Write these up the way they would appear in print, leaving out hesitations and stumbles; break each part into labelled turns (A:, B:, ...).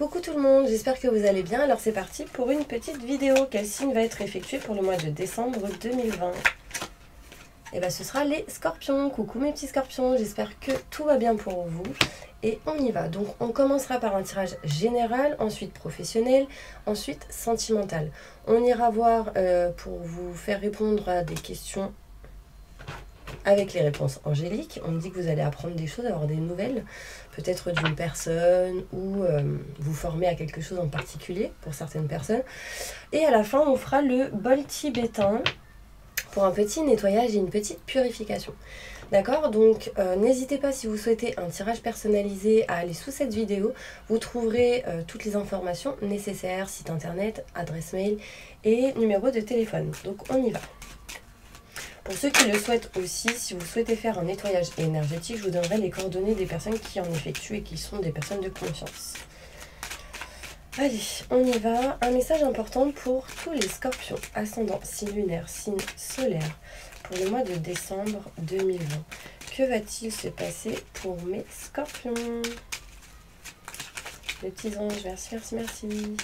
A: Coucou tout le monde, j'espère que vous allez bien. Alors c'est parti pour une petite vidéo. Quel signe va être effectué pour le mois de décembre 2020? Et bien ce sera les scorpions. Coucou mes petits scorpions, j'espère que tout va bien pour vous. Et on y va. Donc on commencera par un tirage général, ensuite professionnel, ensuite sentimental. On ira voir pour vous faire répondre à des questions avec les réponses angéliques. On me dit que vous allez apprendre des choses, avoir des nouvelles, peut-être d'une personne ou vous former à quelque chose en particulier pour certaines personnes. Et à la fin, on fera le bol tibétain pour un petit nettoyage et une petite purification. D'accord? Donc n'hésitez pas, si vous souhaitez un tirage personnalisé, à aller sous cette vidéo. Vous trouverez toutes les informations nécessaires, site internet, adresse mail et numéro de téléphone. Donc on y va. Pour ceux qui le souhaitent aussi, si vous souhaitez faire un nettoyage énergétique, je vous donnerai les coordonnées des personnes qui en effectuent et qui sont des personnes de confiance. Allez, on y va. Un message important pour tous les scorpions, ascendant, signe lunaire, signe solaire, pour le mois de décembre 2020. Que va-t-il se passer pour mes scorpions? Les petits anges, merci, merci, merci.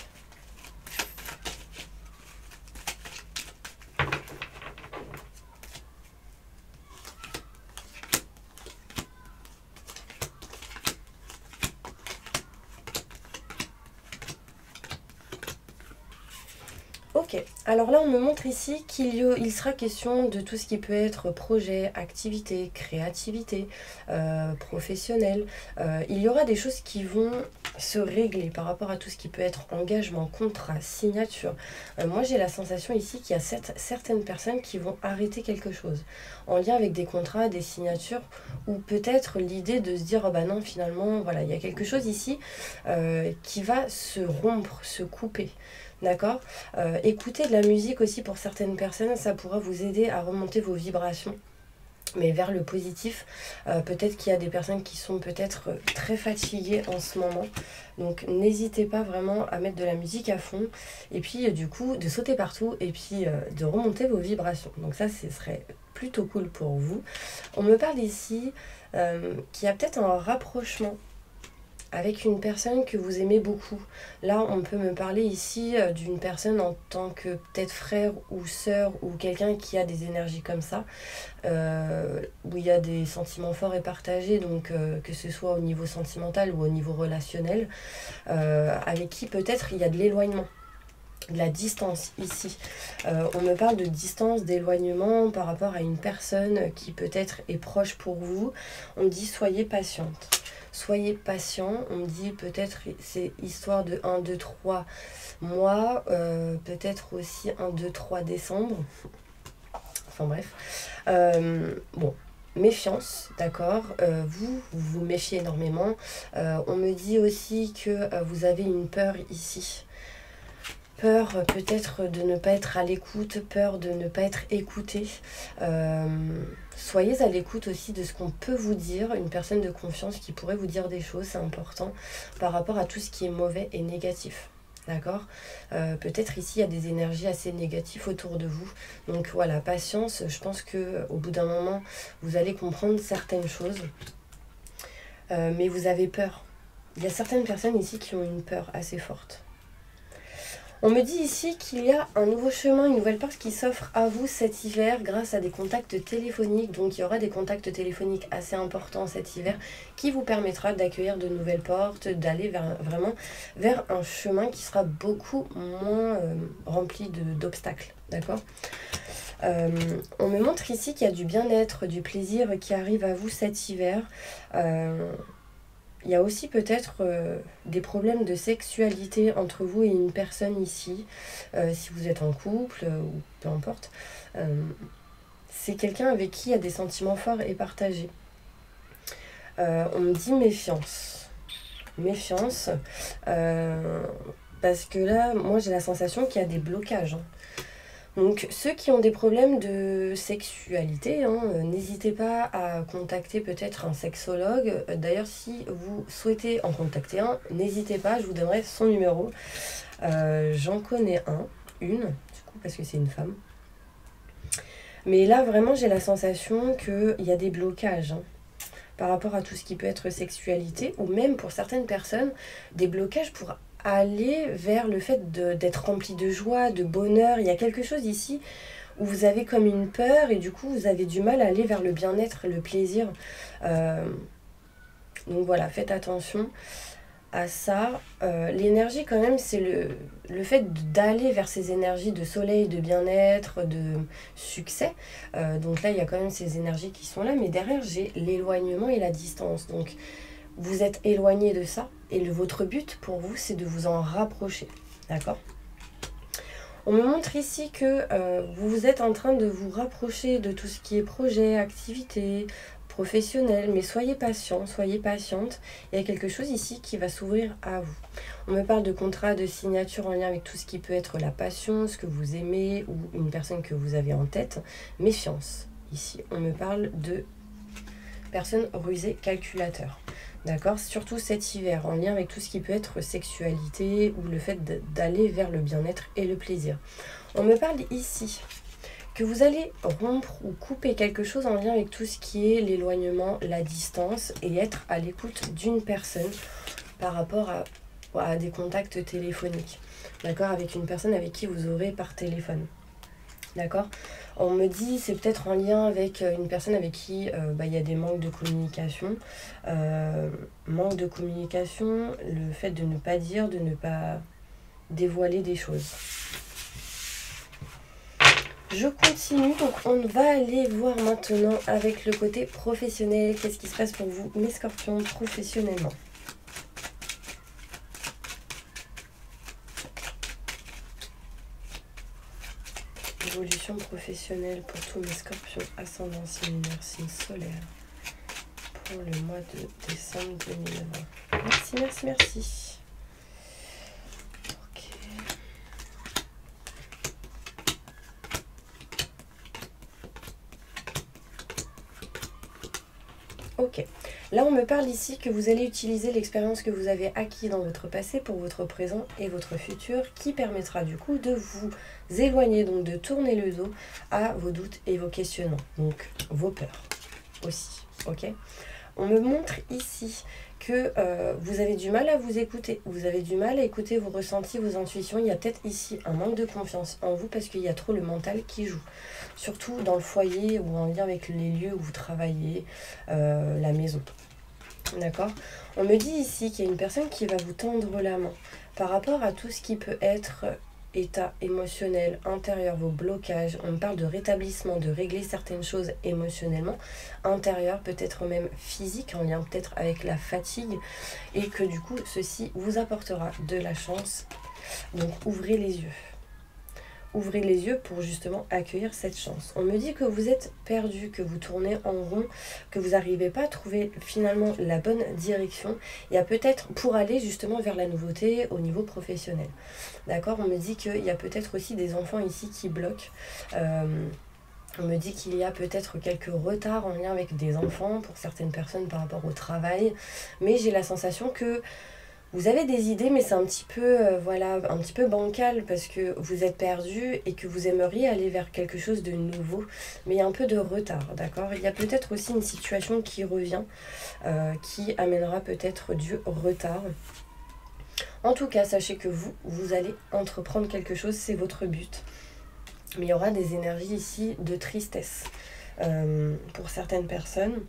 A: Ok, alors là on me montre ici qu'il sera question de tout ce qui peut être projet, activité, créativité, professionnel. Il y aura des choses qui vont se régler par rapport à tout ce qui peut être engagement, contrat, signature. Moi j'ai la sensation ici qu'il y a certaines personnes qui vont arrêter quelque chose en lien avec des contrats, des signatures, ou peut-être l'idée de se dire oh bah non, finalement voilà, il y a quelque chose ici qui va se rompre, se couper. D'accord, écouter de la musique aussi pour certaines personnes, ça pourra vous aider à remonter vos vibrations, mais vers le positif. Peut-être qu'il y a des personnes qui sont peut-être très fatiguées en ce moment, donc n'hésitez pas vraiment à mettre de la musique à fond, et puis du coup de sauter partout, et puis de remonter vos vibrations. Donc ça, ce serait plutôt cool pour vous. On me parle ici qu'il y a peut-être un rapprochement avec une personne que vous aimez beaucoup. Là, on peut me parler ici d'une personne en tant que peut-être frère ou sœur, ou quelqu'un qui a des énergies comme ça, où il y a des sentiments forts et partagés, donc que ce soit au niveau sentimental ou au niveau relationnel, avec qui peut-être il y a de l'éloignement, de la distance ici. On me parle de distance, d'éloignement par rapport à une personne qui peut-être est proche pour vous. On me dit soyez patiente. Soyez patient, on me dit peut-être c'est histoire de 1, 2, 3 mois, peut-être aussi 1, 2, 3 décembre. Enfin bref. Bon, méfiance, d'accord, vous méfiez énormément. On me dit aussi que vous avez une peur ici. Peur peut-être de ne pas être à l'écoute, peur de ne pas être écouté. Soyez à l'écoute aussi de ce qu'on peut vous dire, une personne de confiance qui pourrait vous dire des choses, c'est important, par rapport à tout ce qui est mauvais et négatif. D'accord, peut-être ici il y a des énergies assez négatives autour de vous. Donc voilà, patience, je pense qu'au bout d'un moment, vous allez comprendre certaines choses. Mais vous avez peur. Il y a certaines personnes ici qui ont une peur assez forte. On me dit ici qu'il y a un nouveau chemin, une nouvelle porte qui s'offre à vous cet hiver grâce à des contacts téléphoniques. Donc il y aura des contacts téléphoniques assez importants cet hiver qui vous permettra d'accueillir de nouvelles portes, d'aller vraiment vers un chemin qui sera beaucoup moins rempli d'obstacles. D'accord ? On me montre ici qu'il y a du bien-être, du plaisir qui arrive à vous cet hiver. Il y a aussi peut-être des problèmes de sexualité entre vous et une personne ici, si vous êtes en couple ou peu importe. C'est quelqu'un avec qui il y a des sentiments forts et partagés. On me dit méfiance. Méfiance, parce que là, moi j'ai la sensation qu'il y a des blocages. Donc ceux qui ont des problèmes de sexualité, n'hésitez pas à contacter peut-être un sexologue. D'ailleurs, si vous souhaitez en contacter un, n'hésitez pas, je vous donnerai son numéro. J'en connais une, du coup, parce que c'est une femme. Mais là, vraiment, j'ai la sensation qu'il y a des blocages. par rapport à tout ce qui peut être sexualité, ou même pour certaines personnes, des blocages pour aller vers le fait d'être rempli de joie, de bonheur. Il y a quelque chose ici où vous avez comme une peur et du coup vous avez du mal à aller vers le bien-être et le plaisir. Donc voilà, faites attention à ça. L'énergie quand même, c'est le fait d'aller vers ces énergies de soleil, de bien-être, de succès. Donc là, il y a quand même ces énergies qui sont là, mais derrière, j'ai l'éloignement et la distance. Donc vous êtes éloigné de ça et votre but pour vous, c'est de vous en rapprocher. D'accord ? On me montre ici que vous êtes en train de vous rapprocher de tout ce qui est projet, activité, professionnel, mais soyez patient, soyez patiente. Il y a quelque chose ici qui va s'ouvrir à vous. On me parle de contrat, de signature en lien avec tout ce qui peut être la passion, ce que vous aimez ou une personne que vous avez en tête. Méfiance. Ici, on me parle de personnes rusées, calculateurs. D'accord ? Surtout cet hiver, en lien avec tout ce qui peut être sexualité ou le fait d'aller vers le bien-être et le plaisir. On me parle ici que vous allez rompre ou couper quelque chose en lien avec tout ce qui est l'éloignement, la distance et être à l'écoute d'une personne par rapport à des contacts téléphoniques. D'accord ? Avec une personne avec qui vous aurez par téléphone. D'accord ? On me dit c'est peut-être en lien avec une personne avec qui il y a des manques de communication. Manque de communication, le fait de ne pas dire, de ne pas dévoiler des choses. Je continue, donc on va aller voir maintenant avec le côté professionnel. Qu'est-ce qui se passe pour vous, mes scorpions, professionnellement ? Évolution professionnelle pour tous mes scorpions, ascendant lunaire, signe solaire, pour le mois de décembre 2020. Merci, merci, merci. Ok, là on me parle ici que vous allez utiliser l'expérience que vous avez acquise dans votre passé pour votre présent et votre futur qui permettra du coup de vous éloigner, donc de tourner le dos à vos doutes et vos questionnements, donc vos peurs aussi, ok ? On me montre ici que vous avez du mal à vous écouter, vous avez du mal à écouter vos ressentis, vos intuitions. Il y a peut-être ici un manque de confiance en vous parce qu'il y a trop le mental qui joue. Surtout dans le foyer ou en lien avec les lieux où vous travaillez, la maison. D'accord ? On me dit ici qu'il y a une personne qui va vous tendre la main par rapport à tout ce qui peut être état émotionnel, intérieur, vos blocages. On me parle de rétablissement, de régler certaines choses émotionnellement, intérieur, peut-être même physique, en lien peut-être avec la fatigue, et que du coup, ceci vous apportera de la chance. Donc, ouvrez les yeux. Ouvrez les yeux pour justement accueillir cette chance. On me dit que vous êtes perdu, que vous tournez en rond, que vous n'arrivez pas à trouver finalement la bonne direction. Il y a peut-être pour aller justement vers la nouveauté au niveau professionnel. D'accord ? On me dit qu'il y a peut-être aussi des enfants ici qui bloquent. On me dit qu'il y a peut-être quelques retards en lien avec des enfants pour certaines personnes par rapport au travail. Mais j'ai la sensation que vous avez des idées, mais c'est un petit peu, un petit peu bancal parce que vous êtes perdu et que vous aimeriez aller vers quelque chose de nouveau, mais il y a un peu de retard, d'accord ? Il y a peut-être aussi une situation qui revient, qui amènera peut-être du retard. En tout cas, sachez que vous allez entreprendre quelque chose, c'est votre but. Mais il y aura des énergies ici de tristesse pour certaines personnes,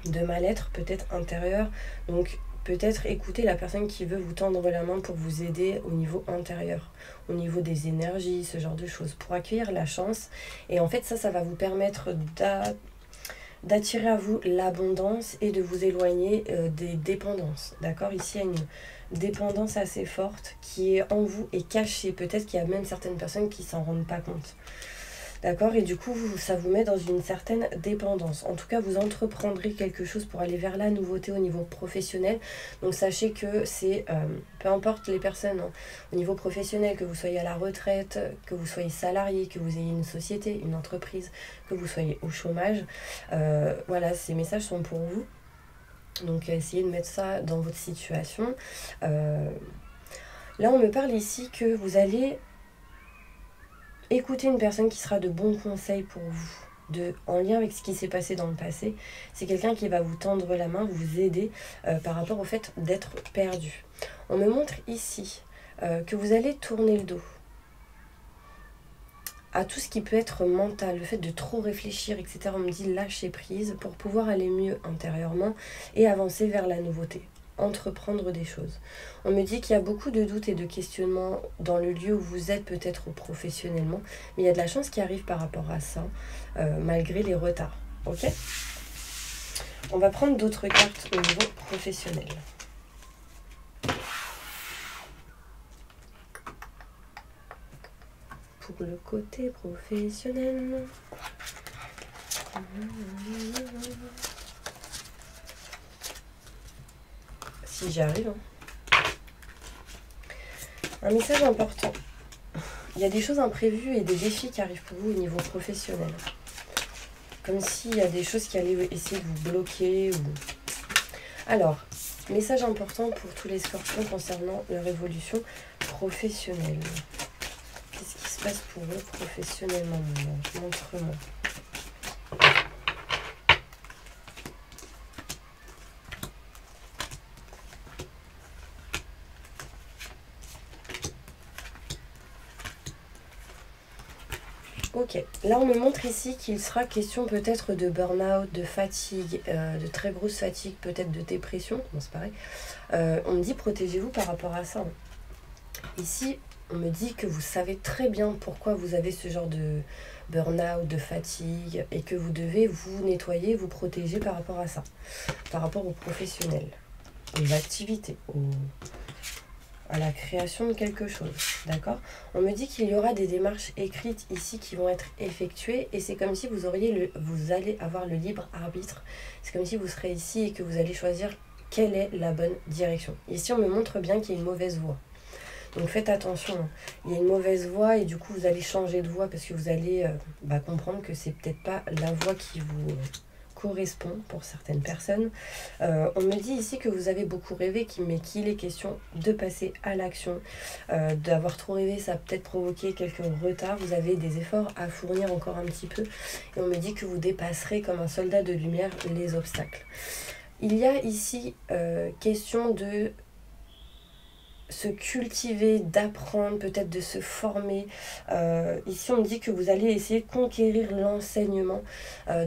A: de mal-être peut-être intérieur, donc peut-être écouter la personne qui veut vous tendre la main pour vous aider au niveau intérieur, au niveau des énergies, ce genre de choses, pour accueillir la chance. Et en fait, ça va vous permettre d'attirer à vous l'abondance et de vous éloigner des dépendances. D'accord ? Ici, il y a une dépendance assez forte qui est en vous et cachée. Peut-être qu'il y a même certaines personnes qui s'en rendent pas compte. D'accord ? Et du coup, ça vous met dans une certaine dépendance. En tout cas, vous entreprendrez quelque chose pour aller vers la nouveauté au niveau professionnel. Donc, sachez que c'est, peu importe les personnes, hein, au niveau professionnel, que vous soyez à la retraite, que vous soyez salarié, que vous ayez une société, une entreprise, que vous soyez au chômage. Voilà, ces messages sont pour vous. Donc, essayez de mettre ça dans votre situation. Là, on me parle ici que vous allez écoutez une personne qui sera de bons conseils pour vous. en lien avec ce qui s'est passé dans le passé. C'est quelqu'un qui va vous tendre la main, vous aider par rapport au fait d'être perdu. On me montre ici que vous allez tourner le dos à tout ce qui peut être mental, le fait de trop réfléchir, etc. On me dit lâcher prise pour pouvoir aller mieux intérieurement et avancer vers la nouveauté, entreprendre des choses. On me dit qu'il y a beaucoup de doutes et de questionnements dans le lieu où vous êtes peut-être professionnellement, mais il y a de la chance qui arrive par rapport à ça, malgré les retards. Ok ? On va prendre d'autres cartes au niveau professionnel. Pour le côté professionnel. Si j'y arrive. Un message important. Il y a des choses imprévues et des défis qui arrivent pour vous au niveau professionnel. Comme s'il y a des choses qui allaient essayer de vous bloquer. Alors, message important pour tous les scorpions concernant leur évolution professionnelle. Qu'est-ce qui se passe pour eux professionnellement? Montre-moi. Ok, là on me montre ici qu'il sera question peut-être de burn-out, de fatigue, de très grosse fatigue, peut-être de dépression, bon c'est pareil. On me dit protégez-vous par rapport à ça. Ici, on me dit que vous savez très bien pourquoi vous avez ce genre de burn-out, de fatigue, et que vous devez vous nettoyer, vous protéger par rapport à ça, par rapport aux professionnels, aux activités, à la création de quelque chose, d'accord? On me dit qu'il y aura des démarches écrites ici qui vont être effectuées et c'est comme si vous allez avoir le libre arbitre. C'est comme si vous serez ici et que vous allez choisir quelle est la bonne direction. Ici, on me montre bien qu'il y a une mauvaise voie. Donc faites attention, il y a une mauvaise voie et du coup vous allez changer de voie parce que vous allez comprendre que c'est peut-être pas la voie qui vous correspond pour certaines personnes. On me dit ici que vous avez beaucoup rêvé, mais qu'il est question de passer à l'action. D'avoir trop rêvé, ça a peut-être provoqué quelques retards. Vous avez des efforts à fournir encore un petit peu. Et on me dit que vous dépasserez comme un soldat de lumière les obstacles. Il y a ici question de se cultiver, d'apprendre, peut-être de se former. Ici, on me dit que vous allez essayer de conquérir l'enseignement.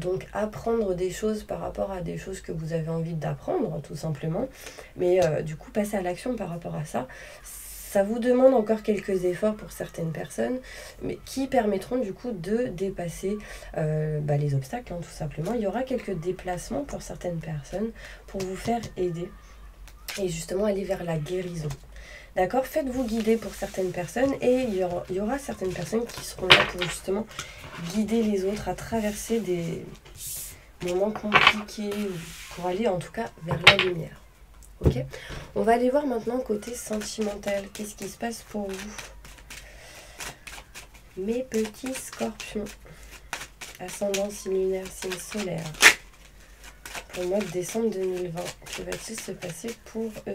A: Donc, apprendre des choses par rapport à des choses que vous avez envie d'apprendre, tout simplement. Mais du coup, passer à l'action par rapport à ça. Ça vous demande encore quelques efforts pour certaines personnes, mais qui permettront du coup de dépasser les obstacles, tout simplement. Il y aura quelques déplacements pour certaines personnes pour vous faire aider et justement aller vers la guérison. D'accord, faites-vous guider pour certaines personnes et il y aura certaines personnes qui seront là pour justement guider les autres à traverser des moments compliqués pour aller en tout cas vers la lumière. Ok, on va aller voir maintenant côté sentimental. Qu'est-ce qui se passe pour vous? Mes petits scorpions. Ascendance lunaire, signe solaire. Pour le mois de décembre 2020. Que va-t-il se passer pour eux?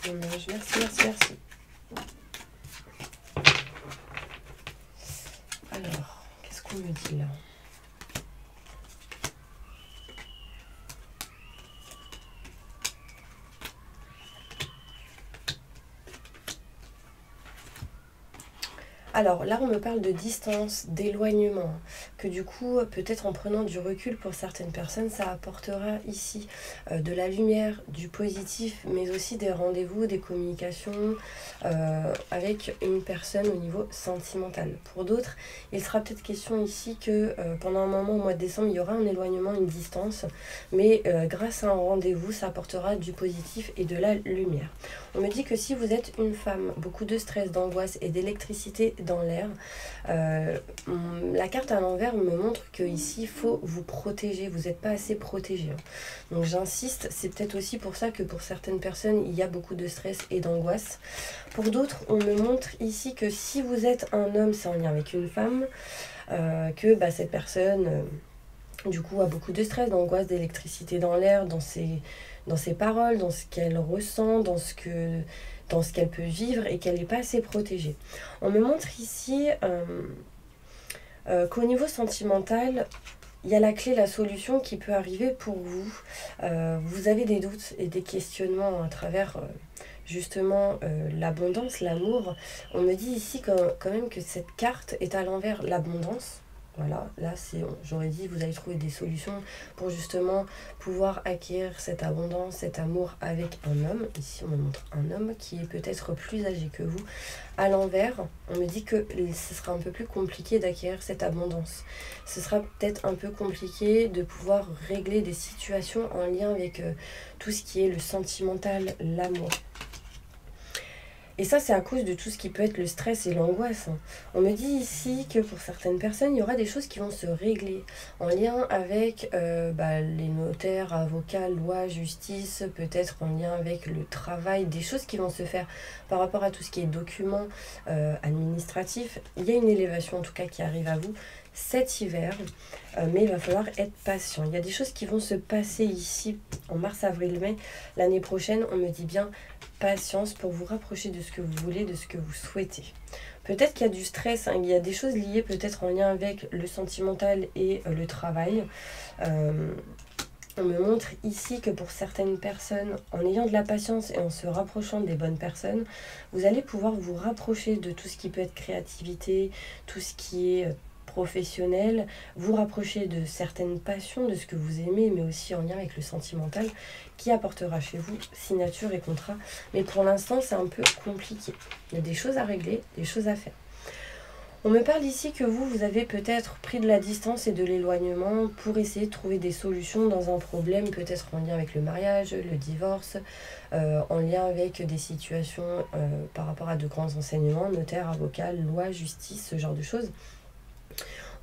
A: Dommage, merci. Alors, qu'est-ce qu'on me dit là? Alors là, on me parle de distance, d'éloignement, que du coup, peut-être en prenant du recul pour certaines personnes, ça apportera ici de la lumière, du positif, mais aussi des rendez-vous, des communications avec une personne au niveau sentimental. Pour d'autres, il sera peut-être question ici que pendant un moment, au mois de décembre, il y aura un éloignement, une distance, mais grâce à un rendez-vous, ça apportera du positif et de la lumière. On me dit que si vous êtes une femme, beaucoup de stress, d'angoisse et d'électricité dans l'air, la carte à l'envers me montre que ici il faut vous protéger, vous n'êtes pas assez protégé. Donc j'insiste, c'est peut-être aussi pour ça que pour certaines personnes il y a beaucoup de stress et d'angoisse. Pour d'autres, on me montre ici que si vous êtes un homme, c'est en lien avec une femme, que cette personne du coup a beaucoup de stress, d'angoisse, d'électricité dans l'air, dans ses paroles, dans ce qu'elle ressent, dans ce qu'elle peut vivre et qu'elle n'est pas assez protégée. On me montre ici qu'au niveau sentimental, il y a la clé, la solution qui peut arriver pour vous. Vous avez des doutes et des questionnements à travers justement l'abondance, l'amour. On me dit ici quand même que cette carte est à l'envers, l'abondance. Voilà, là j'aurais dit vous allez trouver des solutions pour justement pouvoir acquérir cette abondance, cet amour avec un homme. Ici on me montre un homme qui est peut-être plus âgé que vous. À l'envers, on me dit que ce sera un peu plus compliqué d'acquérir cette abondance. Ce sera peut-être un peu compliqué de pouvoir régler des situations en lien avec tout ce qui est le sentimental, l'amour. Et ça, c'est à cause de tout ce qui peut être le stress et l'angoisse. On me dit ici que pour certaines personnes, il y aura des choses qui vont se régler en lien avec les notaires, avocats, loi, justice, peut-être en lien avec le travail, des choses qui vont se faire par rapport à tout ce qui est documents administratifs. Il y a une élévation en tout cas qui arrive à vous cet hiver, mais il va falloir être patient. Il y a des choses qui vont se passer ici en mars, avril, mai. L'année prochaine, on me dit bien patience pour vous rapprocher de ce que vous voulez, de ce que vous souhaitez. Peut-être qu'il y a du stress, il y a des choses liées peut-être en lien avec le sentimental et le travail. On me montre ici que pour certaines personnes, en ayant de la patience et en se rapprochant des bonnes personnes, vous allez pouvoir vous rapprocher de tout ce qui peut être créativité, tout ce qui est professionnel, vous rapprocher de certaines passions, de ce que vous aimez, mais aussi en lien avec le sentimental, qui apportera chez vous signature et contrat. Mais pour l'instant, c'est un peu compliqué. Il y a des choses à régler, des choses à faire. On me parle ici que vous avez peut-être pris de la distance et de l'éloignement pour essayer de trouver des solutions dans un problème, peut-être en lien avec le mariage, le divorce, en lien avec des situations par rapport à de grands enseignements, notaire, avocat, loi, justice, ce genre de choses.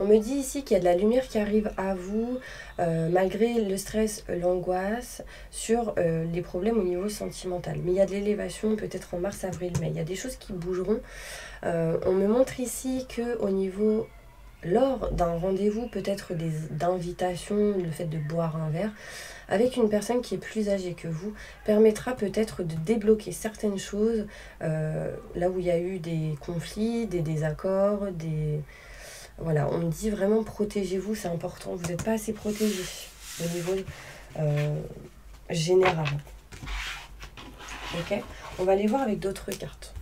A: On me dit ici qu'il y a de la lumière qui arrive à vous, malgré le stress, l'angoisse, sur les problèmes au niveau sentimental. Mais il y a de l'élévation peut-être en mars, avril, mai. Il y a des choses qui bougeront. On me montre ici qu'au niveau, lors d'un rendez-vous, peut-être d'invitation, le fait de boire un verre, avec une personne qui est plus âgée que vous, permettra peut-être de débloquer certaines choses, là où il y a eu des conflits, des désaccords, Voilà, on me dit vraiment protégez-vous, c'est important. Vous n'êtes pas assez protégé au niveau général. Ok, on va aller voir avec d'autres cartes.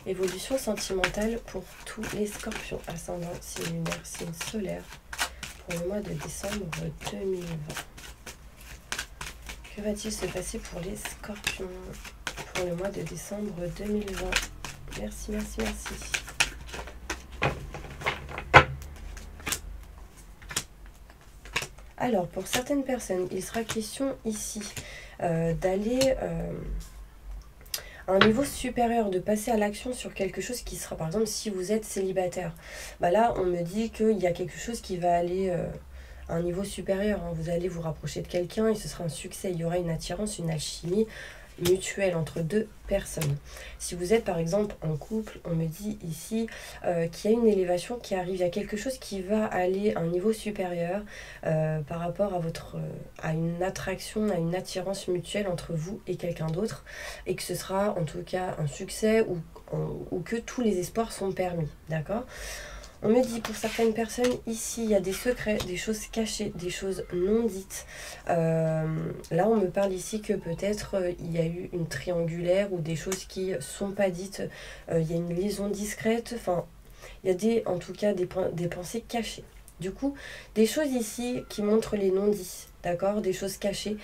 A: Évolution sentimentale pour tous les scorpions. Ascendant, signe lunaire, signe solaire. Pour le mois de décembre 2020. Que va-t-il se passer pour les scorpions pour le mois de décembre 2020? Merci, merci, merci. Alors, pour certaines personnes, il sera question ici d'aller à un niveau supérieur, de passer à l'action sur quelque chose qui sera, par exemple, si vous êtes célibataire. Là, on me dit qu'il y a quelque chose qui va aller à un niveau supérieur. Vous allez vous rapprocher de quelqu'un et ce sera un succès. Il y aura une attirance, une alchimie mutuelle entre deux personnes. Si vous êtes par exemple en couple, on me dit ici qu'il y a une élévation qui arrive, il y a quelque chose qui va aller à un niveau supérieur par rapport à une attraction, à une attirance mutuelle entre vous et quelqu'un d'autre, et que ce sera en tout cas un succès ou que tous les espoirs sont permis, d'accord ? On me dit pour certaines personnes ici, il y a des secrets, des choses cachées, des choses non dites. Là, on me parle ici que peut-être il y a eu une triangulaire ou des choses qui sont pas dites. Il y a une liaison discrète. Enfin, il y a en tout cas des pensées cachées. Du coup, des choses ici qui montrent les non-dits, d'accord, des choses cachées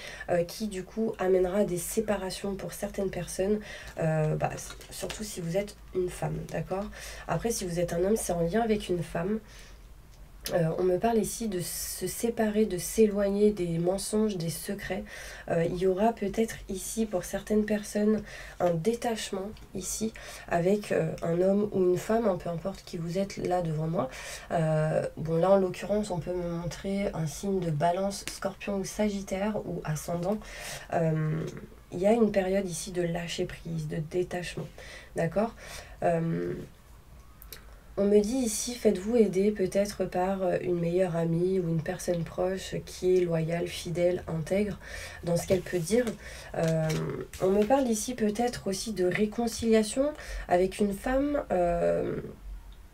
A: qui du coup amènera à des séparations pour certaines personnes, surtout si vous êtes une femme, d'accord. Après, si vous êtes un homme, c'est en lien avec une femme. On me parle ici de se séparer, de s'éloigner des mensonges, des secrets. Il y aura peut-être ici pour certaines personnes un détachement ici avec un homme ou une femme, peu importe qui vous êtes là devant moi. Là en l'occurrence on peut me montrer un signe de balance, scorpion ou sagittaire ou ascendant. Il y a une période ici de lâcher prise, de détachement, d'accord. On me dit ici, faites-vous aider peut-être par une meilleure amie ou une personne proche qui est loyale, fidèle, intègre dans ce qu'elle peut dire. On me parle ici peut-être aussi de réconciliation avec une femme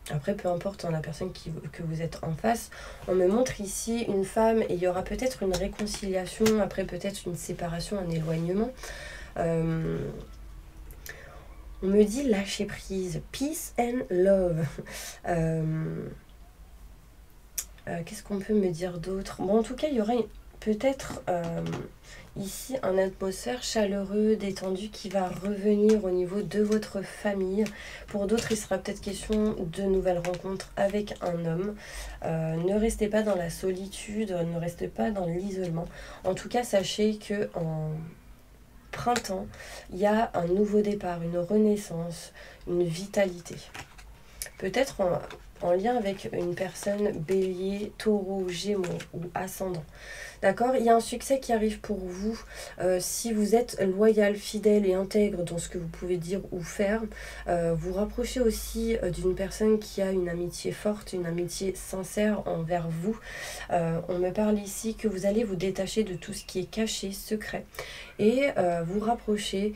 A: Après, peu importe, hein, la personne que vous êtes en face, on me montre ici une femme et il y aura peut-être une réconciliation, après peut-être une séparation, un éloignement. On me dit lâcher prise, peace and love. Qu'est-ce qu'on peut me dire d'autre? Bon, en tout cas, il y aura peut-être ici un atmosphère chaleureux, détendu qui va revenir au niveau de votre famille. Pour d'autres, il sera peut-être question de nouvelles rencontres avec un homme. Ne restez pas dans la solitude, ne restez pas dans l'isolement. En tout cas, sachez que en printemps, il y a un nouveau départ, une renaissance, une vitalité. Peut-être en lien avec une personne bélier, taureau, gémeaux ou ascendant. D'accord? Il y a un succès qui arrive pour vous. Si vous êtes loyal, fidèle et intègre dans ce que vous pouvez dire ou faire, vous rapprochez aussi d'une personne qui a une amitié forte, une amitié sincère envers vous. On me parle ici que vous allez vous détacher de tout ce qui est caché, secret, et vous rapprocher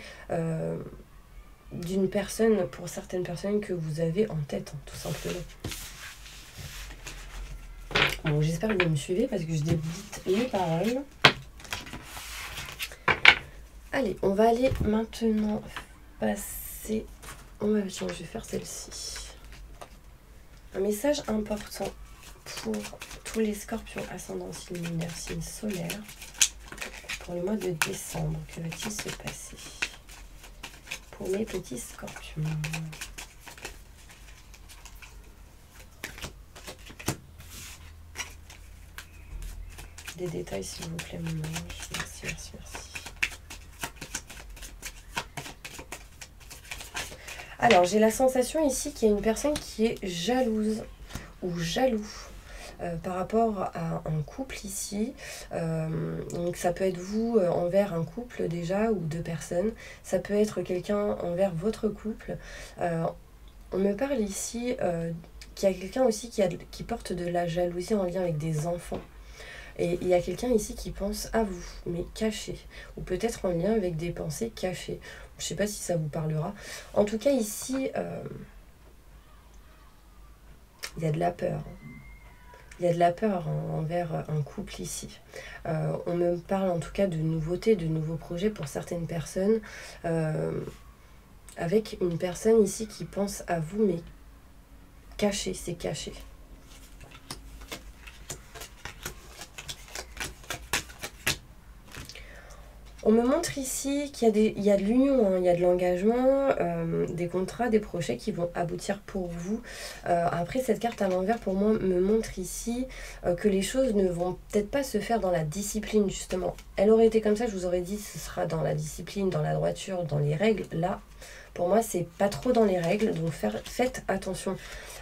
A: d'une personne, pour certaines personnes que vous avez en tête, hein, tout simplement. Bon, j'espère que vous me suivez parce que je débite les paroles. Allez, on va aller maintenant passer... je vais faire celle-ci. Un message important pour tous les scorpions ascendant signe lunaire, signe solaire. Pour le mois de décembre, que va-t-il se passer pour mes petits scorpions? Des détails s'il vous plaît, mon ange. Merci, merci, merci. Alors, j'ai la sensation ici qu'il y a une personne qui est jalouse ou jaloux par rapport à un couple ici. Donc ça peut être vous envers un couple déjà ou deux personnes. Ça peut être quelqu'un envers votre couple. On me parle ici qu'il y a quelqu'un aussi qui porte de la jalousie en lien avec des enfants. Et il y a quelqu'un ici qui pense à vous, mais caché. Ou peut-être en lien avec des pensées cachées. Je ne sais pas si ça vous parlera. En tout cas, ici, il y a de la peur. Il y a de la peur envers un couple ici. On me parle en tout cas de nouveautés, de nouveaux projets pour certaines personnes. Avec une personne ici qui pense à vous, mais caché, c'est caché. On me montre ici qu'il y a de l'union, hein, il y a de l'engagement, des contrats, des projets qui vont aboutir pour vous. Après, cette carte à l'envers, pour moi, me montre ici que les choses ne vont peut-être pas se faire dans la discipline, justement. Elle aurait été comme ça, je vous aurais dit, ce sera dans la discipline, dans la droiture, dans les règles. Là, pour moi, c'est pas trop dans les règles, donc faites attention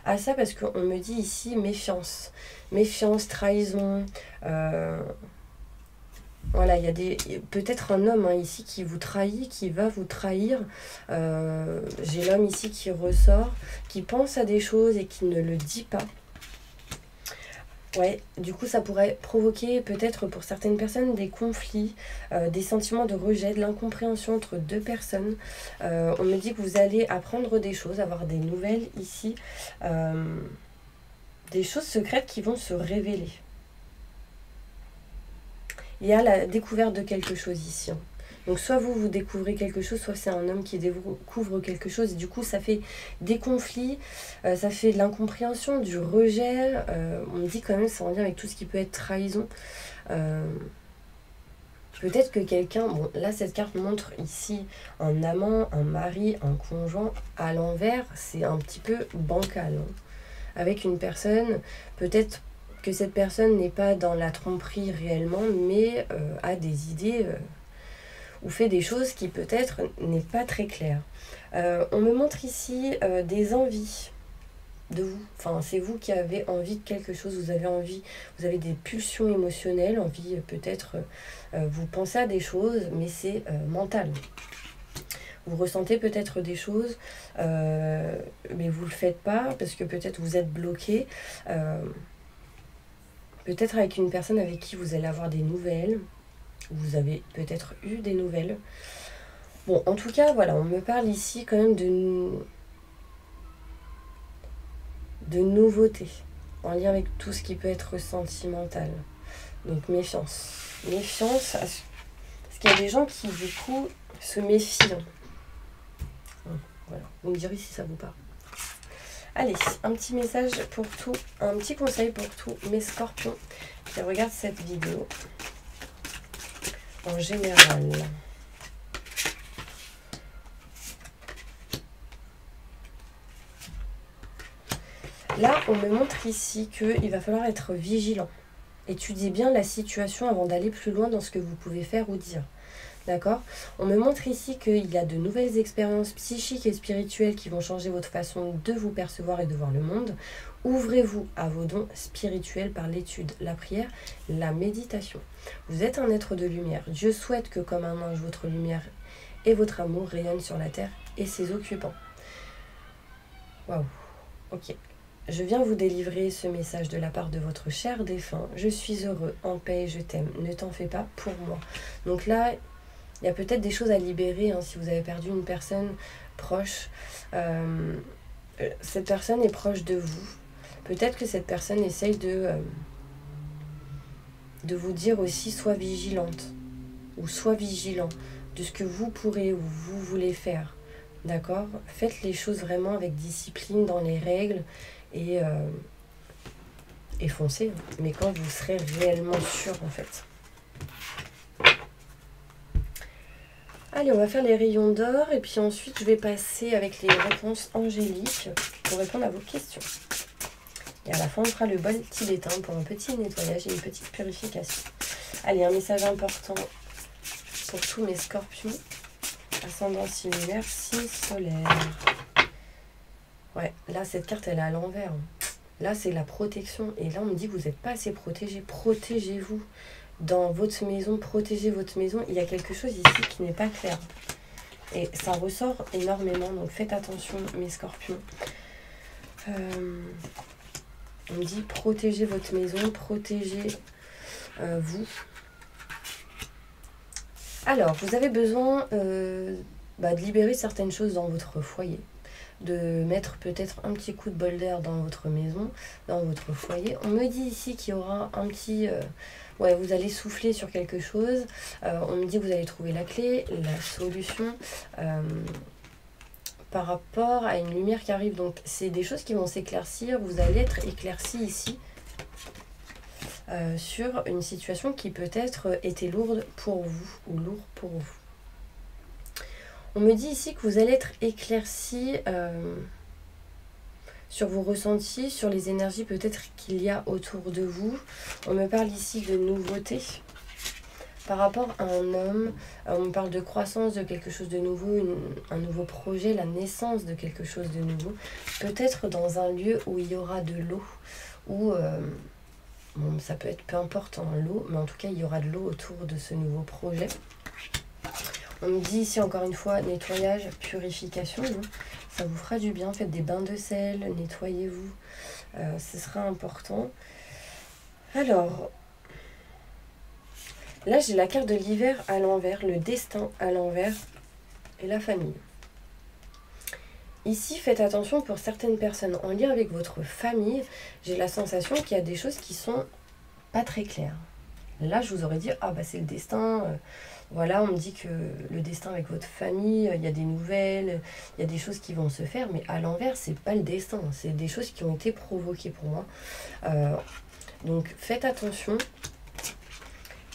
A: à ça, parce qu'on me dit ici méfiance. Méfiance, trahison... Voilà, il y a peut-être un homme ici qui vous trahit, qui va vous trahir. J'ai l'homme ici qui ressort, qui pense à des choses et qui ne le dit pas. Ouais, du coup ça pourrait provoquer peut-être pour certaines personnes des conflits, des sentiments de rejet, de l'incompréhension entre deux personnes. On me dit que vous allez apprendre des choses, avoir des nouvelles ici, des choses secrètes qui vont se révéler. Il y a la découverte de quelque chose ici. Donc soit vous découvrez quelque chose, soit c'est un homme qui découvre quelque chose. Et du coup, ça fait des conflits, ça fait de l'incompréhension, du rejet. On me dit quand même, c'est en lien avec tout ce qui peut être trahison. Peut-être que quelqu'un... Bon, là, cette carte montre ici un amant, un mari, un conjoint. À l'envers, c'est un petit peu bancal. Hein. Avec une personne, peut-être... que cette personne n'est pas dans la tromperie réellement, mais a des idées ou fait des choses qui peut-être n'est pas très claires. On me montre ici des envies de vous. Enfin, c'est vous qui avez envie de quelque chose, vous avez des pulsions émotionnelles, envie peut-être, vous pensez à des choses, mais c'est mental. Vous ressentez peut-être des choses, mais vous ne le faites pas parce que peut-être vous êtes bloqué. Peut-être avec une personne avec qui vous allez avoir des nouvelles. Vous avez peut-être eu des nouvelles. Bon, en tout cas, voilà, on me parle ici quand même de nouveautés, en lien avec tout ce qui peut être sentimental. Donc méfiance. Méfiance, parce qu'il y a des gens qui, du coup, se méfient. Voilà, vous me direz si ça vous parle. Allez, un petit message pour tout, un petit conseil pour tous mes scorpions qui regardent cette vidéo en général. Là, on me montre ici qu'il va falloir être vigilant. Étudiez bien la situation avant d'aller plus loin dans ce que vous pouvez faire ou dire. D'accord? On me montre ici qu'il y a de nouvelles expériences psychiques et spirituelles qui vont changer votre façon de vous percevoir et de voir le monde. Ouvrez-vous à vos dons spirituels par l'étude, la prière, la méditation. Vous êtes un être de lumière. Dieu souhaite que comme un ange, votre lumière et votre amour rayonnent sur la terre et ses occupants. Waouh. Ok. Je viens vous délivrer ce message de la part de votre cher défunt. Je suis heureux, en paix et je t'aime. Ne t'en fais pas pour moi. Donc là, il y a peut-être des choses à libérer si vous avez perdu une personne proche. Cette personne est proche de vous. Peut-être que cette personne essaye de vous dire aussi sois vigilante ou sois vigilant de ce que vous pourrez ou vous voulez faire. D'accord? Faites les choses vraiment avec discipline, dans les règles et foncez. Mais quand vous serez réellement sûr en fait. Allez, on va faire les rayons d'or et puis ensuite je vais passer avec les réponses angéliques pour répondre à vos questions. Et à la fin, on fera le bol tibétain pour un petit nettoyage et une petite purification. Allez, un message important pour tous mes scorpions. Ascendant similaire, signe solaire. Ouais, là, cette carte, elle est à l'envers. Là, c'est la protection. Et là, on me dit que vous n'êtes pas assez protégé. Protégez-vous. Dans votre maison, protégez votre maison. Il y a quelque chose ici qui n'est pas clair. Et ça ressort énormément. Donc, faites attention, mes scorpions. On me dit protégez votre maison, protégez vous. Alors, vous avez besoin de libérer certaines choses dans votre foyer. De mettre peut-être un petit coup de bol d'air dans votre maison, dans votre foyer. On me dit ici qu'il y aura un petit... vous allez souffler sur quelque chose. On me dit que vous allez trouver la clé, la solution par rapport à une lumière qui arrive. Donc, c'est des choses qui vont s'éclaircir. Vous allez être éclairci ici sur une situation qui peut-être était lourde pour vous ou lourd pour vous. On me dit ici que vous allez être éclairci sur vos ressentis, sur les énergies peut-être qu'il y a autour de vous. On me parle ici de nouveauté. Par rapport à un homme, on me parle de croissance, de quelque chose de nouveau, un nouveau projet, la naissance de quelque chose de nouveau. Peut-être dans un lieu où il y aura de l'eau, ou ça peut être peu importe l'eau, mais en tout cas il y aura de l'eau autour de ce nouveau projet. On me dit ici encore une fois nettoyage, purification, ça vous fera du bien, faites des bains de sel, nettoyez-vous, ce sera important. Alors, là j'ai la carte de l'hiver à l'envers, le destin à l'envers et la famille. Ici, faites attention pour certaines personnes en lien avec votre famille, j'ai la sensation qu'il y a des choses qui sont pas très claires. Là, je vous aurais dit, c'est le destin. Voilà, on me dit que le destin avec votre famille, il y a des nouvelles, il y a des choses qui vont se faire, mais à l'envers, c'est pas le destin, c'est des choses qui ont été provoquées pour moi. Donc, faites attention.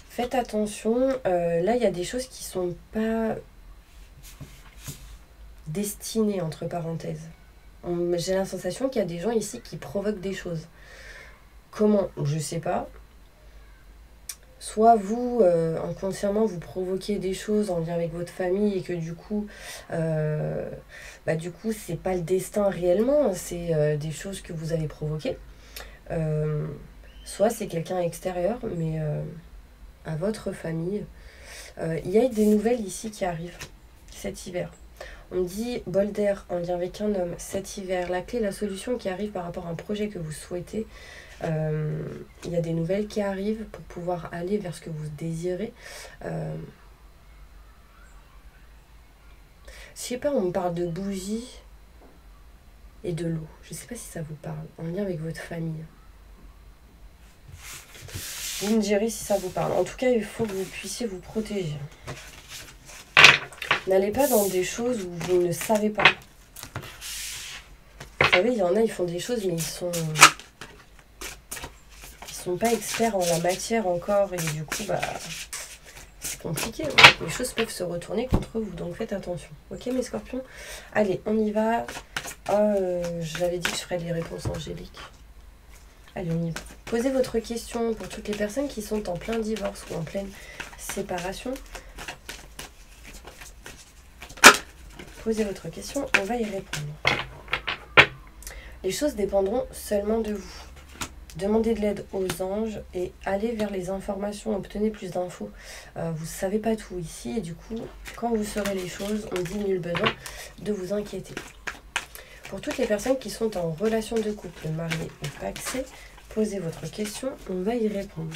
A: Faites attention. Là, il y a des choses qui sont pas destinées, entre parenthèses. J'ai la sensation qu'il y a des gens ici qui provoquent des choses. Comment? Je sais pas. Soit vous, inconsciemment, vous provoquez des choses en lien avec votre famille et que du coup, c'est pas le destin réellement, c'est des choses que vous avez provoquées. Soit c'est quelqu'un extérieur, mais à votre famille. Il y a des nouvelles ici qui arrivent cet hiver. On me dit bol d'air en lien avec un homme cet hiver, la clé, la solution qui arrive par rapport à un projet que vous souhaitez. Il y a des nouvelles qui arrivent pour pouvoir aller vers ce que vous désirez. Je sais pas, on me parle de bougies. et de l'eau. Je ne sais pas si ça vous parle, en lien avec votre famille. Vous me direz si ça vous parle. En tout cas, il faut que vous puissiez vous protéger. N'allez pas dans des choses où vous ne savez pas. Vous savez, il y en a, ils font des choses, mais ils sont pas experts en la matière encore. Et du coup, bah, c'est compliqué. Hein. Les choses peuvent se retourner contre vous, donc faites attention. Ok, mes scorpions? Allez, on y va. J'avais dit que je ferais les réponses angéliques. Allez, on y va. Posez votre question pour toutes les personnes qui sont en plein divorce ou en pleine séparation. Posez votre question, on va y répondre. Les choses dépendront seulement de vous. Demandez de l'aide aux anges et allez vers les informations, obtenez plus d'infos. Vous ne savez pas tout ici et du coup, quand vous saurez les choses, on dit nul besoin de vous inquiéter. Pour toutes les personnes qui sont en relation de couple, mariées ou pacsées, posez votre question, on va y répondre.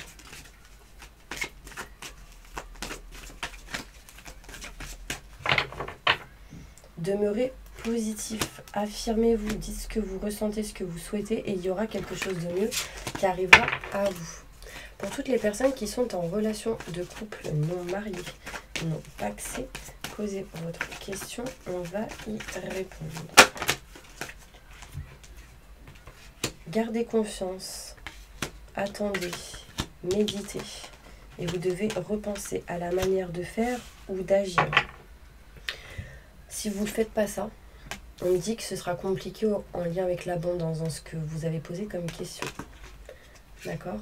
A: Demeurez positif, affirmez-vous, dites ce que vous ressentez, ce que vous souhaitez et il y aura quelque chose de mieux qui arrivera à vous. Pour toutes les personnes qui sont en relation de couple non mariées, non pacsées, posez votre question, on va y répondre. Gardez confiance, attendez, méditez et vous devez repenser à la manière de faire ou d'agir. Si vous ne faites pas ça, on me dit que ce sera compliqué en lien avec l'abondance dans ce que vous avez posé comme question. D'accord?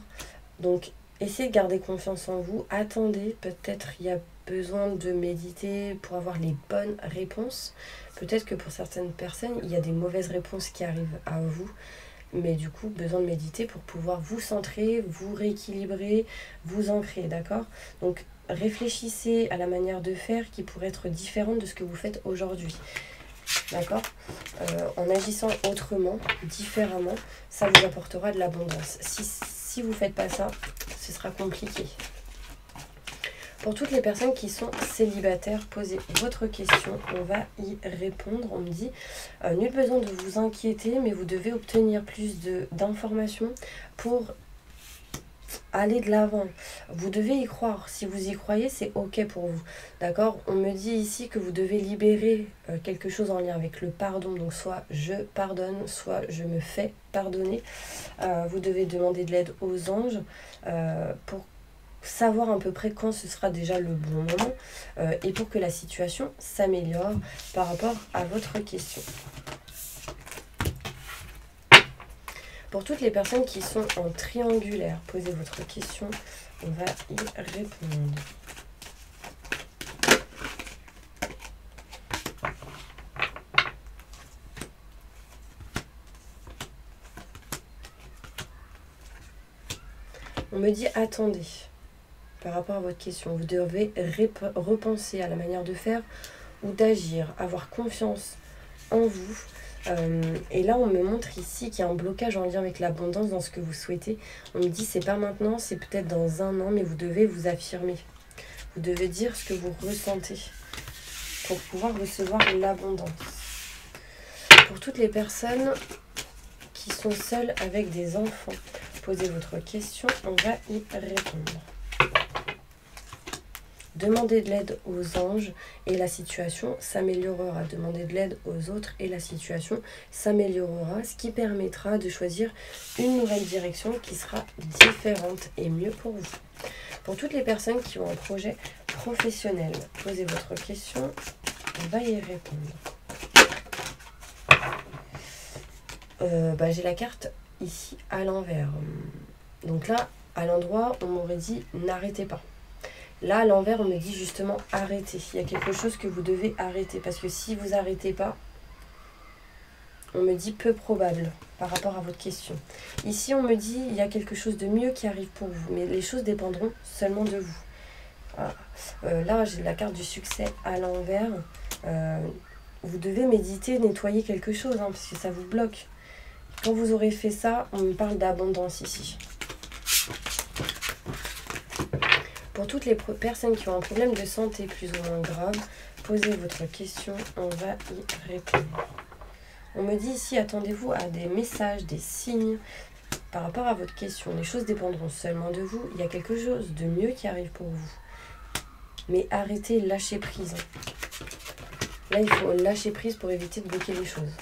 A: Donc, essayez de garder confiance en vous. Attendez, peut-être il y a besoin de méditer pour avoir les bonnes réponses. Peut-être que pour certaines personnes, il y a des mauvaises réponses qui arrivent à vous. Mais du coup, besoin de méditer pour pouvoir vous centrer, vous rééquilibrer, vous ancrer, d'accord? Donc, réfléchissez à la manière de faire qui pourrait être différente de ce que vous faites aujourd'hui. D'accord? En agissant autrement, différemment, ça vous apportera de l'abondance. Si vous ne faites pas ça, ce sera compliqué. Pour toutes les personnes qui sont célibataires, posez votre question, on va y répondre. On me dit, nul besoin de vous inquiéter, mais vous devez obtenir plus d'informations pour aller de l'avant. Vous devez y croire. Si vous y croyez, c'est ok pour vous. D'accord? On me dit ici que vous devez libérer quelque chose en lien avec le pardon. Donc soit je pardonne, soit je me fais pardonner. Vous devez demander de l'aide aux anges pour savoir à peu près quand ce sera déjà le bon moment et pour que la situation s'améliore par rapport à votre question. Pour toutes les personnes qui sont en triangulaire, posez votre question, on va y répondre. On me dit attendez. Par rapport à votre question, vous devez repenser à la manière de faire ou d'agir, avoir confiance en vous. Et là, on me montre ici qu'il y a un blocage en lien avec l'abondance dans ce que vous souhaitez. On me dit c'est pas maintenant, c'est peut-être dans un an, mais vous devez vous affirmer. Vous devez dire ce que vous ressentez pour pouvoir recevoir l'abondance. Pour toutes les personnes qui sont seules avec des enfants, posez votre question, on va y répondre. Demandez de l'aide aux anges et la situation s'améliorera. Demandez de l'aide aux autres et la situation s'améliorera, ce qui permettra de choisir une nouvelle direction qui sera différente et mieux pour vous. Pour toutes les personnes qui ont un projet professionnel, posez votre question, on va y répondre. J'ai la carte ici à l'envers. Donc là, à l'endroit, on m'aurait dit n'arrêtez pas. Là, à l'envers, on me dit justement arrêtez. Il y a quelque chose que vous devez arrêter. Parce que si vous n'arrêtez pas, on me dit peu probable par rapport à votre question. Ici, on me dit il y a quelque chose de mieux qui arrive pour vous. Mais les choses dépendront seulement de vous. Voilà. Là, j'ai la carte du succès à l'envers. Vous devez méditer, nettoyer quelque chose, hein, parce que ça vous bloque. Quand vous aurez fait ça, on me parle d'abondance ici. Pour toutes les personnes qui ont un problème de santé plus ou moins grave, posez votre question, on va y répondre. On me dit ici, attendez-vous à des messages, des signes par rapport à votre question. Les choses dépendront seulement de vous. Il y a quelque chose de mieux qui arrive pour vous. Mais arrêtez, lâchez prise. Là, il faut lâcher prise pour éviter de bloquer les choses.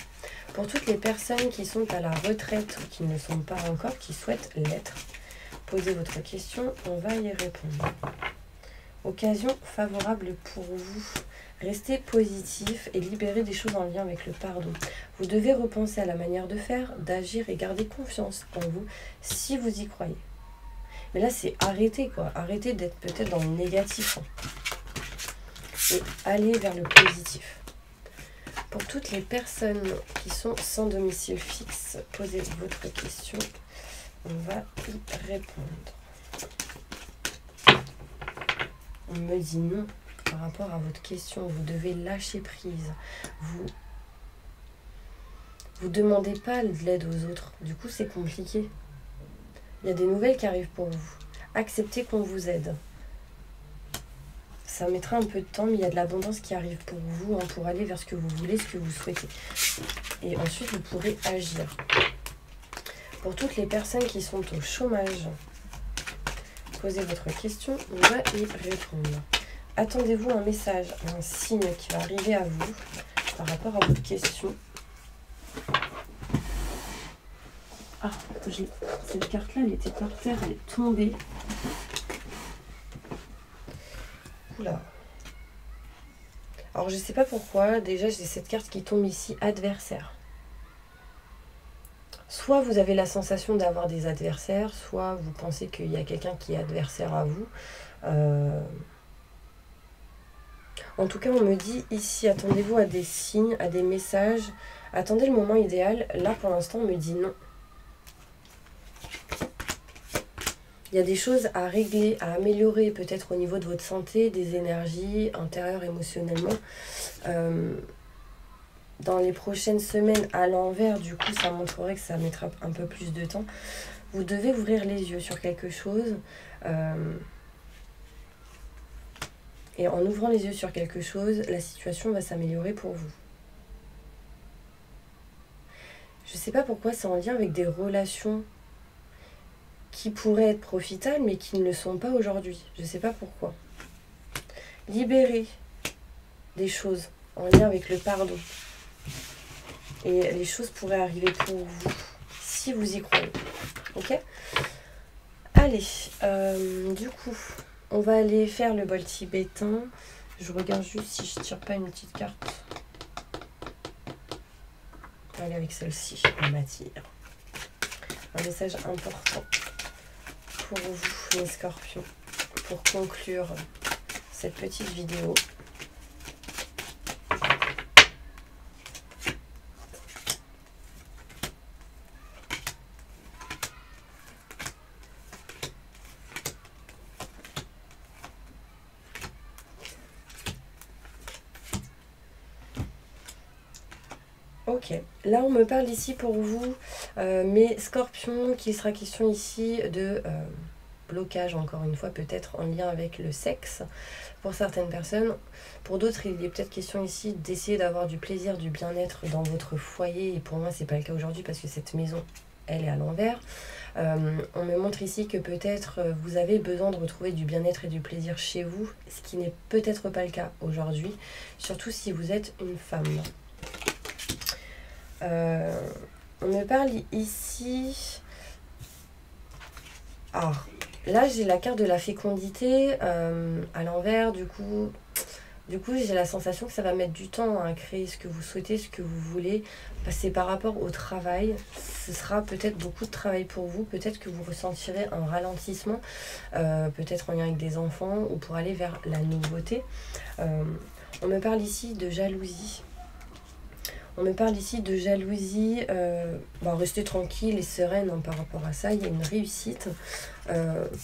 A: Pour toutes les personnes qui sont à la retraite ou qui ne sont pas encore, qui souhaitent l'être, posez votre question, on va y répondre. Occasion favorable pour vous. Restez positif et libérez des choses en lien avec le pardon. Vous devez repenser à la manière de faire, d'agir et garder confiance en vous si vous y croyez. Mais là, c'est arrêter quoi. Arrêtez d'être peut-être dans le négatif. Et aller vers le positif. Pour toutes les personnes qui sont sans domicile fixe, posez votre question. On va y répondre. On me dit non. Par rapport à votre question, vous devez lâcher prise. Vous demandez pas de l'aide aux autres. Du coup, c'est compliqué. Il y a des nouvelles qui arrivent pour vous. Acceptez qu'on vous aide. Ça mettra un peu de temps, mais il y a de l'abondance qui arrive pour vous, pour aller vers ce que vous voulez, ce que vous souhaitez. Et ensuite, vous pourrez agir. Pour toutes les personnes qui sont au chômage, posez votre question, on va y répondre. Attendez-vous un message, un signe qui va arriver à vous par rapport à votre question. Ah, cette carte-là, elle était par terre, elle est tombée. Oula. Alors, je ne sais pas pourquoi. Déjà, j'ai cette carte qui tombe ici, adversaire. Soit vous avez la sensation d'avoir des adversaires, soit vous pensez qu'il y a quelqu'un qui est adversaire à vous. En tout cas, on me dit ici, attendez-vous à des signes, à des messages. Attendez le moment idéal. Là, pour l'instant, on me dit non. Il y a des choses à régler, à améliorer, peut-être au niveau de votre santé, des énergies intérieures, émotionnellement. Dans les prochaines semaines, à l'envers, du coup, ça montrerait que ça mettra un peu plus de temps. Vous devez ouvrir les yeux sur quelque chose. Et en ouvrant les yeux sur quelque chose, la situation va s'améliorer pour vous. Je ne sais pas pourquoi c'est en lien avec des relations qui pourraient être profitables, mais qui ne le sont pas aujourd'hui. Je ne sais pas pourquoi. Libérez des choses en lien avec le pardon. Et les choses pourraient arriver pour vous, si vous y croyez. Ok ? Allez, du coup... On va aller faire le bol tibétain. Je regarde juste si je tire pas une petite carte. On va aller avec celle-ci, on m'attire. Un message important pour vous, les scorpions, pour conclure cette petite vidéo. Ok, là on me parle ici pour vous, mes scorpions, qu'il sera question ici de blocage, encore une fois, peut-être en lien avec le sexe pour certaines personnes. Pour d'autres, il est peut-être question ici d'essayer d'avoir du plaisir, du bien-être dans votre foyer. Et pour moi, c'est pas le cas aujourd'hui parce que cette maison, elle est à l'envers. On me montre ici que peut-être vous avez besoin de retrouver du bien-être et du plaisir chez vous, ce qui n'est peut-être pas le cas aujourd'hui, surtout si vous êtes une femme. On me parle ici... Ah, là j'ai la carte de la fécondité à l'envers, du coup j'ai la sensation que ça va mettre du temps à créer ce que vous souhaitez, ce que vous voulez. C'est par rapport au travail, ce sera peut-être beaucoup de travail pour vous, peut-être que vous ressentirez un ralentissement, peut-être en lien avec des enfants ou pour aller vers la nouveauté. On me parle ici de jalousie. On me parle ici de jalousie, restez tranquille et sereine par rapport à ça, il y a une réussite. Je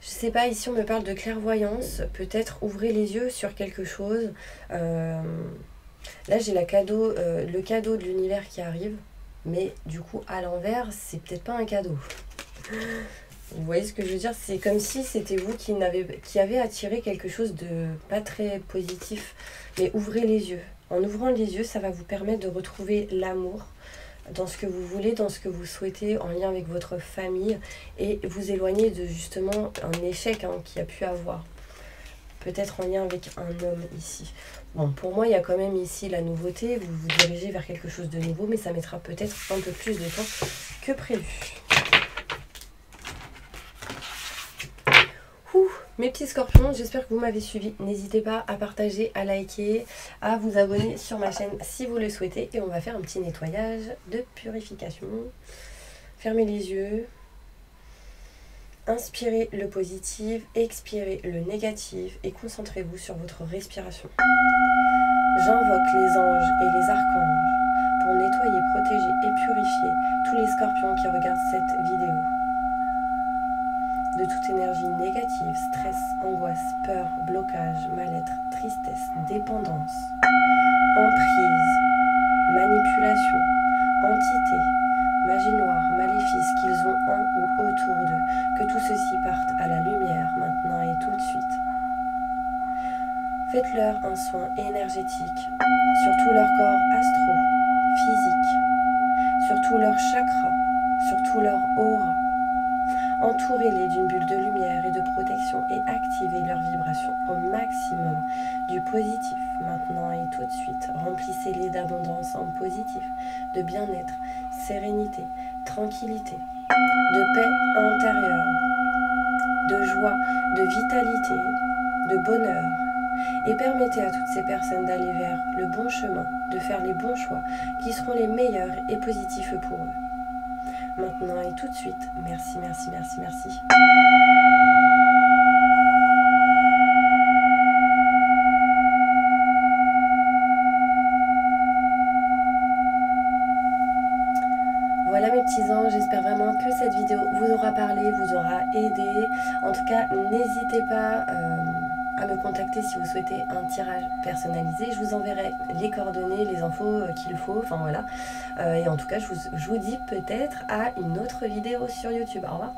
A: sais pas, ici on me parle de clairvoyance, peut-être ouvrez les yeux sur quelque chose. Là j'ai le cadeau de l'univers qui arrive, mais du coup à l'envers, c'est peut-être pas un cadeau. Vous voyez ce que je veux dire? C'est comme si c'était vous qui avez attiré quelque chose de pas très positif. Mais ouvrez les yeux. En ouvrant les yeux, ça va vous permettre de retrouver l'amour dans ce que vous voulez, dans ce que vous souhaitez, en lien avec votre famille, et vous éloigner de justement un échec qu'il y a pu avoir. Peut-être en lien avec un homme ici. Bon, pour moi, il y a quand même ici la nouveauté. Vous vous dirigez vers quelque chose de nouveau, mais ça mettra peut-être un peu plus de temps que prévu. Mes petits scorpions, j'espère que vous m'avez suivi. N'hésitez pas à partager, à liker, à vous abonner sur ma chaîne si vous le souhaitez. Et on va faire un petit nettoyage de purification. Fermez les yeux. Inspirez le positif, expirez le négatif et concentrez-vous sur votre respiration. J'invoque les anges et les archanges pour nettoyer, protéger et purifier tous les scorpions qui regardent cette vidéo de toute énergie négative, stress, angoisse, peur, blocage, mal-être, tristesse, dépendance, emprise, manipulation, entité, magie noire, maléfice qu'ils ont en ou autour d'eux. Que tout ceci parte à la lumière maintenant et tout de suite. Faites-leur un soin énergétique sur tout leur corps astro, physique, sur tout leur chakra, sur tout leur aura. Entourez-les d'une bulle de lumière et de protection et activez leur vibration au maximum du positif maintenant et tout de suite. Remplissez-les d'abondance en positif, de bien-être, sérénité, tranquillité, de paix intérieure, de joie, de vitalité, de bonheur. Et permettez à toutes ces personnes d'aller vers le bon chemin, de faire les bons choix qui seront les meilleurs et positifs pour eux. Maintenant et tout de suite, merci, merci, merci, merci. Voilà mes petits anges, j'espère vraiment que cette vidéo vous aura parlé, vous aura aidé. En tout cas, n'hésitez pas à me contacter si vous souhaitez un tirage personnalisé. Je vous enverrai les coordonnées, les infos qu'il faut, enfin voilà. Et en tout cas, je vous dis peut-être à une autre vidéo sur YouTube. Au revoir.